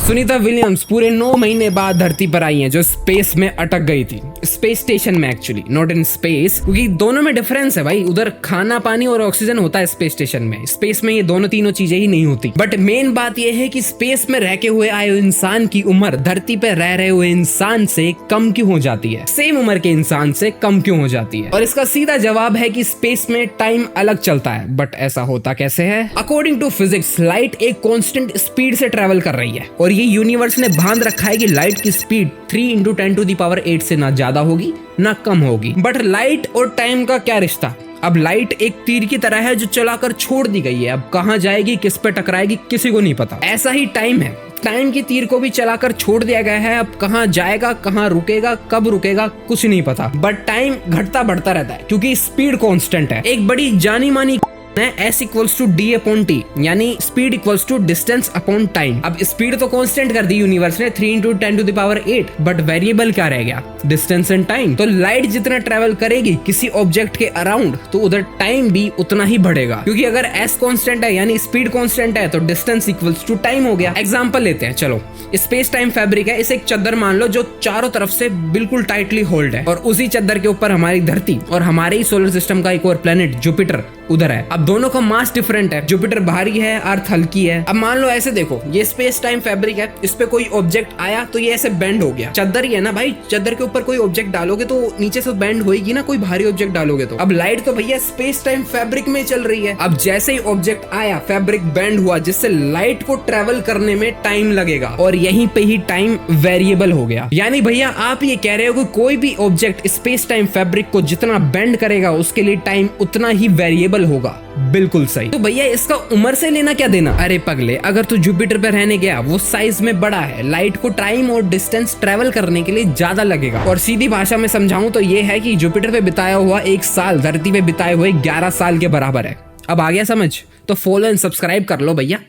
Sunita Williams पूरे 9 महीने बाद धरती पर आई हैं, जो स्पेस में अटक गई थी, स्पेस स्टेशन में एक्चुअली, नॉट इन स्पेस, क्योंकि दोनों में डिफरेंस है भाई। उधर खाना पानी और ऑक्सीजन होता है स्पेस स्टेशन में, स्पेस में ये दोनों तीनों चीजें ही नहीं होती। बट मेन बात ये है कि स्पेस में रह के हुए आए इंसान की उम्र धरती पे रह रहे हुए इंसान से कम क्यों हो जाती है, सेम उम्र के इंसान से कम क्यों हो जाती है। और इसका सीधा जवाब है कि स्पेस में टाइम अलग चलता है। बट ऐसा होता कैसे है? अकॉर्डिंग टू फिजिक्स, लाइट एक कांस्टेंट स्पीड से ट्रेवल कर रही है, और ये यूनिवर्स ने बांध रखा है कि लाइट की स्पीड 3 × 10⁸ से ना ज्यादा होगी ना कम होगी। बट लाइट और टाइम का क्या रिश्ता? अब लाइट एक तीर की तरह है जो चलाकर छोड़ दी गई है, अब कहां जाएगी, किस पे टकराएगी, किसी को नहीं पता। ऐसा ही टाइम है, टाइम की तीर को भी चलाकर छोड़ दिया गया है, अब कहां जाएगा, कहां रुकेगा, कब रुकेगा, कुछ नहीं पता। बट टाइम घटता बढ़ता रहता है क्योंकि स्पीड कांस्टेंट है। एक बड़ी जानी मानी S = D/T, यानी speed equals to distance upon time. अब स्पीड तो कांस्टेंट कर दी यूनिवर्स ने 3 × 10⁸, बट वेरिएबल क्या रह गया? Distance and time. तो लाइट जितना ट्रेवल करेगी किसी ऑब्जेक्ट के अराउंड, तो उधर टाइम भी उतना ही बढ़ेगा, क्योंकि अगर S कांस्टेंट है यानी स्पीड कांस्टेंट है, तो डिस्टेंस इक्वल्स टू टाइम हो गया। एग्जांपल लेते हैं, चलो स्पेस टाइम फैब्रिक है, इसे एक चद्दर मान लो जो चारों तरफ से बिल्कुल टाइटली होल्ड है, और उसी चद्दर के ऊपर हमारी धरती और हमारे ही सोलर सिस्टम का एक और प्लेनेट जुपिटर उधर है। अब दोनों का मास डिफरेंट है, जुपिटर भारी है, अर्थ हल्की है। अब मान लो ऐसे देखो, ये स्पेस टाइम फैब्रिक है, इस पे कोई ऑब्जेक्ट आया तो ये ऐसे बेंड हो गया। चद्दर ही है ना भाई, चद्दर के ऊपर कोई ऑब्जेक्ट डालोगे तो नीचे से बेंड होएगी ना, कोई भारी ऑब्जेक्ट डालोगे तो। अब लाइट तो भैया स्पेस टाइम फैब्रिक में चल रही है, अब जैसे ही ऑब्जेक्ट आया फैब्रिक बेंड हुआ, जिससे लाइट को ट्रेवल करने में टाइम लगेगा, और यहीं पे ही टाइम वेरिएबल हो गया। यानी भैया आप ये कह रहे हो कि कोई भी ऑब्जेक्ट स्पेस टाइम फैब्रिक को जितना बेंड करेगा उसके लिए टाइम उतना ही वेरिएबल होगा। बिल्कुल सही। तो भैया इसका उम्र से लेना क्या देना? अरे पगले, अगर तू जुपिटर पे रहने गया, वो साइज में बड़ा है, लाइट को टाइम और डिस्टेंस ट्रेवल करने के लिए ज्यादा लगेगा। और सीधी भाषा में समझाऊं तो ये है कि जुपिटर पे बिताया हुआ 1 साल धरती पे बिताए हुए 11 साल के बराबर है। अब आ गया समझ? तो फॉलो एंड सब्सक्राइब कर लो भैया।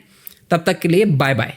तब तक के लिए बाय बाय।